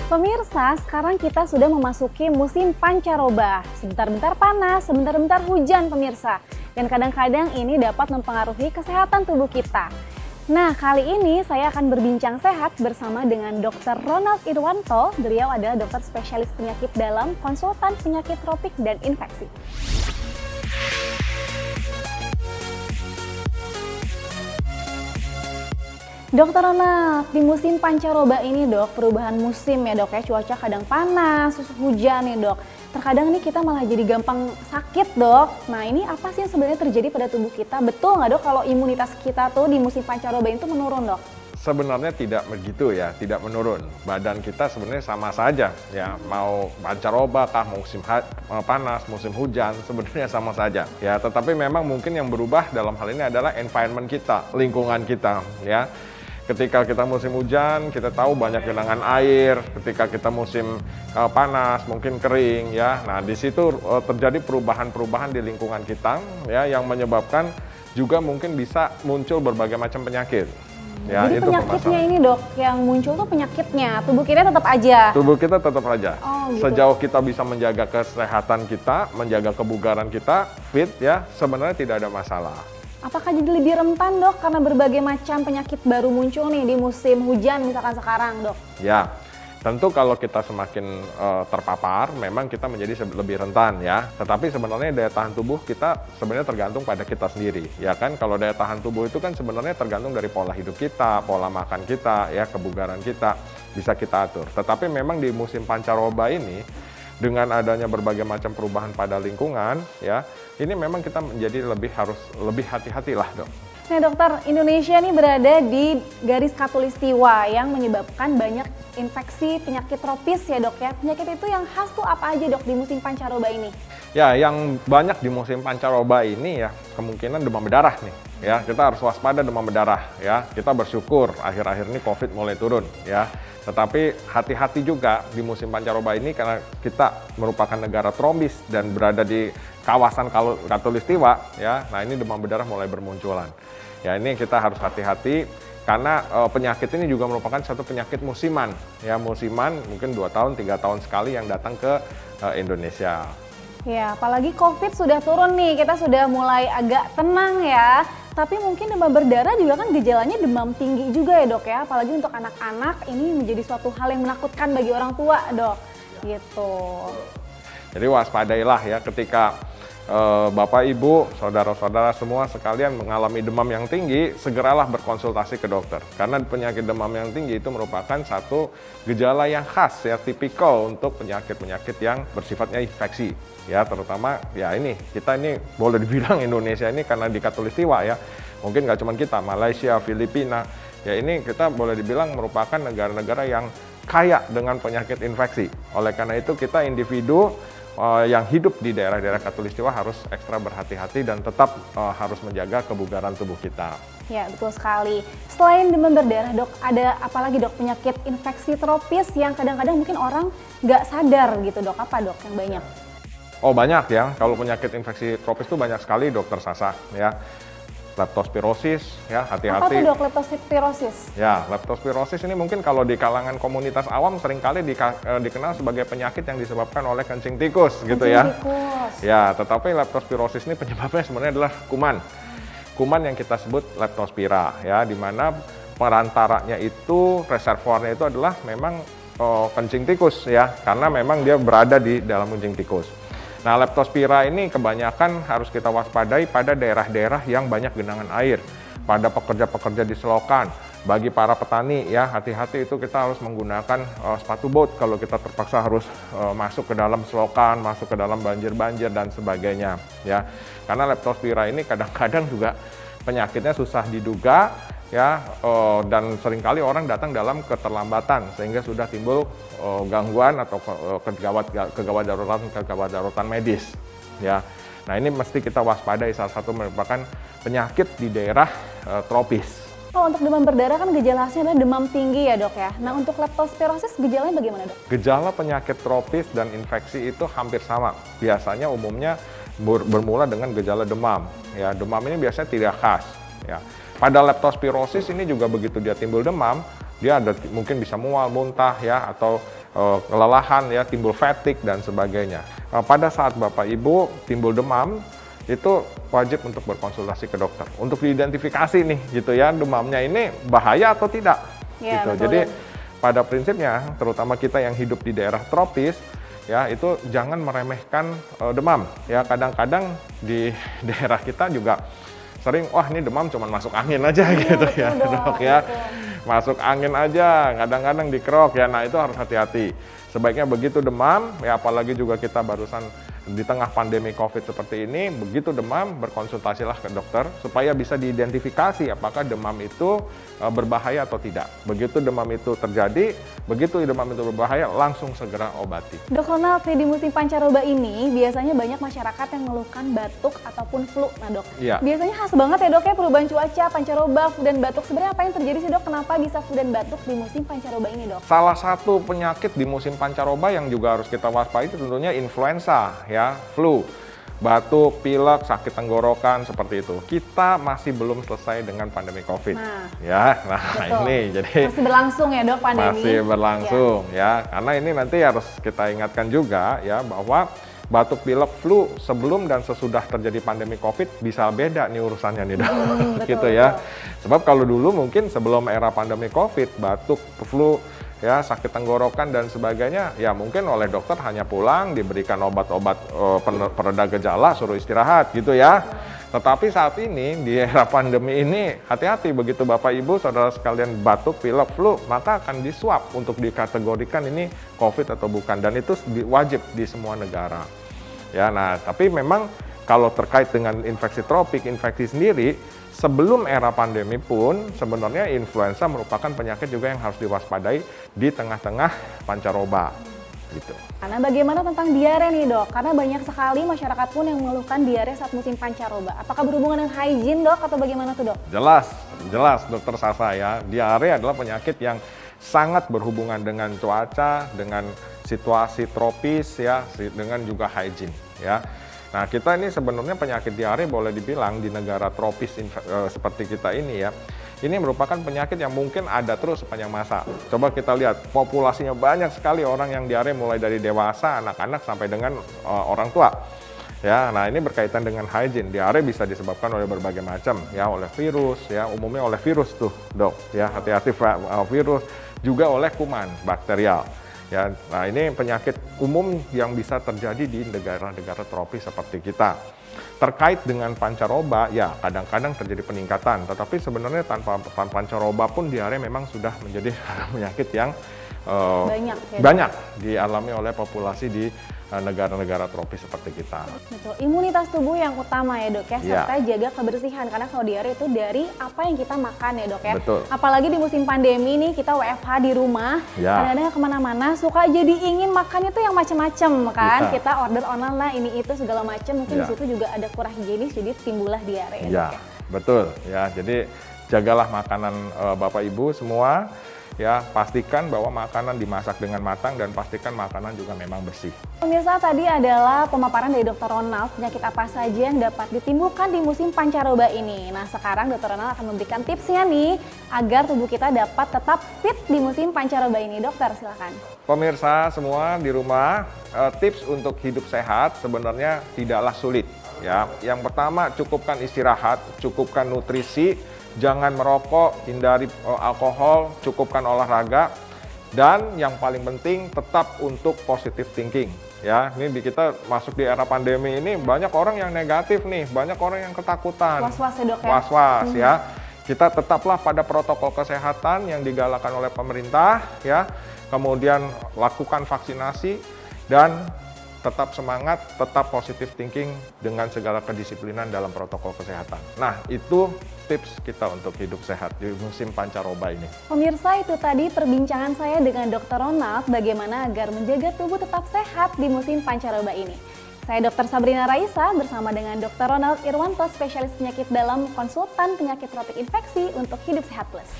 Pemirsa, sekarang kita sudah memasuki musim pancaroba. Sebentar-bentar panas, sebentar-bentar hujan pemirsa. Dan kadang-kadang ini dapat mempengaruhi kesehatan tubuh kita. Nah, kali ini saya akan berbincang sehat bersama dengan Dr. Ronald Irwanto. Beliau adalah dokter spesialis penyakit dalam, konsultan penyakit tropik dan infeksi. Dokter Ronald, di musim pancaroba ini dok, perubahan musim ya dok ya, cuaca kadang panas, hujan nih dok. Terkadang nih kita malah jadi gampang sakit dok. Nah ini apa sih yang sebenarnya terjadi pada tubuh kita? Betul nggak dok kalau imunitas kita tuh di musim pancaroba itu menurun dok? Sebenarnya tidak begitu ya, tidak menurun. Badan kita sebenarnya sama saja ya, mau pancaroba kah, musim panas, musim hujan, sebenarnya sama saja ya. Tetapi memang mungkin yang berubah dalam hal ini adalah environment kita, lingkungan kita ya. Ketika kita musim hujan, kita tahu banyak genangan air. Ketika kita musim panas, mungkin kering ya. Nah, di situ terjadi perubahan-perubahan di lingkungan kita ya, yang menyebabkan juga mungkin bisa muncul berbagai macam penyakit. Ya, jadi itu penyakitnya ini dok, yang muncul tuh penyakitnya, tubuh kita tetap aja? Tubuh kita tetap aja. Oh, gitu. Sejauh kita bisa menjaga kesehatan kita, menjaga kebugaran kita, fit ya, sebenarnya tidak ada masalah. Apakah jadi lebih rentan dok karena berbagai macam penyakit baru muncul nih di musim hujan misalkan sekarang dok? Ya, tentu kalau kita semakin terpapar memang kita menjadi lebih rentan ya. Tetapi sebenarnya daya tahan tubuh kita sebenarnya tergantung pada kita sendiri ya kan. Kalau daya tahan tubuh itu kan sebenarnya tergantung dari pola hidup kita, pola makan kita ya, kebugaran kita bisa kita atur. Tetapi memang di musim pancaroba ini dengan adanya berbagai macam perubahan pada lingkungan ya, ini memang kita menjadi harus lebih hati-hati lah dok. Nah dokter, Indonesia nih berada di garis khatulistiwa yang menyebabkan banyak infeksi penyakit tropis ya dok ya. Penyakit itu yang khas tuh apa aja dok di musim pancaroba ini? Ya, yang banyak di musim pancaroba ini ya kemungkinan demam berdarah nih ya. Kita harus waspada demam berdarah ya. Kita bersyukur akhir-akhir ini COVID mulai turun ya. Tetapi hati-hati juga di musim pancaroba ini karena kita merupakan negara tropis dan berada di kawasan khatulistiwa ya. Nah, ini demam berdarah mulai bermunculan. Ya, ini kita harus hati-hati karena penyakit ini juga merupakan satu penyakit musiman ya, musiman mungkin 2 tahun 3 tahun sekali yang datang ke Indonesia. Ya, apalagi COVID sudah turun nih, kita sudah mulai agak tenang ya. Tapi mungkin demam berdarah juga kan gejalanya demam tinggi juga ya dok ya. Apalagi untuk anak-anak ini menjadi suatu hal yang menakutkan bagi orang tua dok. Gitu. Jadi waspadailah ya ketika Bapak, Ibu, saudara-saudara semua sekalian mengalami demam yang tinggi, segeralah berkonsultasi ke dokter. Karena penyakit demam yang tinggi itu merupakan satu gejala yang khas ya, tipikal untuk penyakit-penyakit yang bersifatnya infeksi. Ya, terutama ya ini, kita ini boleh dibilang Indonesia ini karena di khatulistiwa ya. Mungkin nggak cuma kita, Malaysia, Filipina, ya ini kita boleh dibilang merupakan negara-negara yang kaya dengan penyakit infeksi. Oleh karena itu kita individu yang hidup di daerah-daerah khatulistiwa harus ekstra berhati-hati dan tetap harus menjaga kebugaran tubuh kita. Ya, betul sekali. Selain demam berdarah dok, ada apalagi dok penyakit infeksi tropis yang kadang-kadang mungkin orang nggak sadar gitu dok? Apa dok yang banyak? Oh banyak ya, kalau penyakit infeksi tropis itu banyak sekali dokter Sasa ya. Leptospirosis ya, hati-hati. Apa tuh dok leptospirosis? Ya, leptospirosis ini mungkin kalau di kalangan komunitas awam seringkali dikenal sebagai penyakit yang disebabkan oleh kencing tikus gitu ya. Tikus. Ya, tetapi leptospirosis ini penyebabnya sebenarnya adalah kuman. Kuman yang kita sebut leptospira ya, di mana perantaranya itu, reservoirnya itu adalah memang kencing tikus ya, karena memang dia berada di dalam kencing tikus. Nah, leptospira ini kebanyakan harus kita waspadai pada daerah-daerah yang banyak genangan air, pada pekerja-pekerja di selokan. Bagi para petani ya, hati-hati itu kita harus menggunakan sepatu bot kalau kita terpaksa harus masuk ke dalam selokan, masuk ke dalam banjir-banjir dan sebagainya ya. Karena leptospira ini kadang-kadang juga penyakitnya susah diduga ya, dan seringkali orang datang dalam keterlambatan sehingga sudah timbul gangguan atau kegawat daruratan medis ya. Nah, ini mesti kita waspadai, salah satu merupakan penyakit di daerah tropis. Kalau untuk demam berdarah kan gejalanya adalah demam tinggi ya dok ya. Nah untuk leptospirosis gejalanya bagaimana dok? Gejala penyakit tropis dan infeksi itu hampir sama. Biasanya umumnya bermula dengan gejala demam. Ya, demam ini biasanya tidak khas. Ya. Pada leptospirosis ini juga begitu dia timbul demam, dia ada mungkin bisa mual, muntah ya, atau kelelahan ya, timbul fatigue dan sebagainya. Pada saat Bapak Ibu timbul demam, itu wajib untuk berkonsultasi ke dokter untuk diidentifikasi nih gitu ya, demamnya ini bahaya atau tidak Ya, gitu. betul. Jadi pada prinsipnya terutama kita yang hidup di daerah tropis ya, itu jangan meremehkan demam ya. Kadang-kadang di daerah kita juga sering, wah ini demam cuman masuk angin aja gitu ya dok ya, masuk angin aja, kadang-kadang dikerok ya. Nah itu harus hati-hati. Sebaiknya begitu demam ya, apalagi juga kita barusan di tengah pandemi COVID seperti ini, begitu demam berkonsultasilah ke dokter supaya bisa diidentifikasi apakah demam itu berbahaya atau tidak. Begitu demam itu terjadi, begitu demam itu berbahaya, langsung segera obati. Dok Ronald, di musim pancaroba ini biasanya banyak masyarakat yang mengeluhkan batuk ataupun flu. Nah dok, Iya. biasanya khas banget ya dok ya perubahan cuaca, pancaroba, flu dan batuk. Sebenarnya apa yang terjadi sih dok? Kenapa bisa flu dan batuk di musim pancaroba ini dok? Salah satu penyakit di musim pancaroba yang juga harus kita waspadai tentunya influenza ya, flu, batuk, pilek, sakit tenggorokan seperti itu. Kita masih belum selesai dengan pandemi COVID. Nah, betul. ini jadi Masih berlangsung ya dok pandemi? masih berlangsung ya. Karena ini nanti harus kita ingatkan juga ya bahwa batuk, pilek, flu sebelum dan sesudah terjadi pandemi COVID bisa beda nih urusannya nih dok. Gitu ya. Sebab kalau dulu mungkin sebelum era pandemi COVID, batuk, flu, ya sakit tenggorokan dan sebagainya, ya mungkin oleh dokter hanya pulang diberikan obat-obat pereda gejala, suruh istirahat gitu ya. Tetapi saat ini di era pandemi ini hati-hati, begitu Bapak Ibu saudara sekalian batuk, pilek, flu, maka akan diswab untuk dikategorikan ini COVID atau bukan, dan itu wajib di semua negara. Ya, nah tapi memang kalau terkait dengan infeksi tropik, infeksi sendiri, sebelum era pandemi pun sebenarnya influenza merupakan penyakit juga yang harus diwaspadai di tengah-tengah pancaroba gitu. Karena bagaimana tentang diare nih dok? Karena banyak sekali masyarakat pun yang mengeluhkan diare saat musim pancaroba. Apakah berhubungan dengan hygiene dok atau bagaimana tuh dok? Jelas dokter Sasa ya, diare adalah penyakit yang sangat berhubungan dengan cuaca, dengan situasi tropis ya, dengan juga hygiene ya. Nah, kita ini sebenarnya penyakit diare boleh dibilang di negara tropis seperti kita ini ya, ini merupakan penyakit yang mungkin ada terus sepanjang masa. Coba kita lihat, populasinya banyak sekali orang yang diare mulai dari dewasa, anak-anak sampai dengan orang tua. Ya, nah ini berkaitan dengan hygiene. Diare bisa disebabkan oleh berbagai macam ya, oleh virus ya, umumnya oleh virus tuh, Dok. Ya, hati-hati virus, juga oleh kuman bakterial. Ya, nah ini penyakit umum yang bisa terjadi di negara-negara tropis seperti kita. Terkait dengan pancaroba, ya kadang-kadang terjadi peningkatan, tetapi sebenarnya tanpa pancaroba pun diare memang sudah menjadi penyakit yang banyak dialami oleh populasi di negara-negara tropis seperti kita. Betul, imunitas tubuh yang utama ya dok ya, serta jaga kebersihan, karena kalau diare itu dari apa yang kita makan ya dok ya. Betul. Apalagi di musim pandemi nih, kita WFH di rumah, kadang-kadang kemana-mana suka jadi ingin makannya tuh yang macem-macem kan. Kita order online lah ini itu segala macam, mungkin di situ juga ada kurang higienis, jadi timbullah diare. Ya, betul ya. Jadi jagalah makanan Bapak Ibu semua. Ya, pastikan bahwa makanan dimasak dengan matang dan pastikan makanan juga memang bersih. Pemirsa, tadi adalah pemaparan dari Dr. Ronald penyakit apa saja yang dapat ditimbulkan di musim pancaroba ini. Nah, sekarang Dr. Ronald akan memberikan tipsnya nih agar tubuh kita dapat tetap fit di musim pancaroba ini. Dokter, silakan. Pemirsa semua di rumah, tips untuk hidup sehat sebenarnya tidaklah sulit. Ya, yang pertama cukupkan istirahat, cukupkan nutrisi. Jangan merokok, hindari alkohol, cukupkan olahraga, dan yang paling penting tetap untuk positive thinking. Ya, ini kita masuk di era pandemi ini banyak orang yang negatif nih, banyak orang yang ketakutan, was-was ya dok ya. Was-was ya. Kita tetaplah pada protokol kesehatan yang digalakkan oleh pemerintah ya. Kemudian lakukan vaksinasi dan tetap semangat, tetap positive thinking dengan segala kedisiplinan dalam protokol kesehatan. Nah, itu tips kita untuk hidup sehat di musim pancaroba ini. Pemirsa, itu tadi perbincangan saya dengan Dr. Ronald bagaimana agar menjaga tubuh tetap sehat di musim pancaroba ini. Saya Dr. Sabrina Raisa bersama dengan Dr. Ronald Irwanto, spesialis penyakit dalam konsultan penyakit tropik infeksi untuk Hidup Sehat Plus.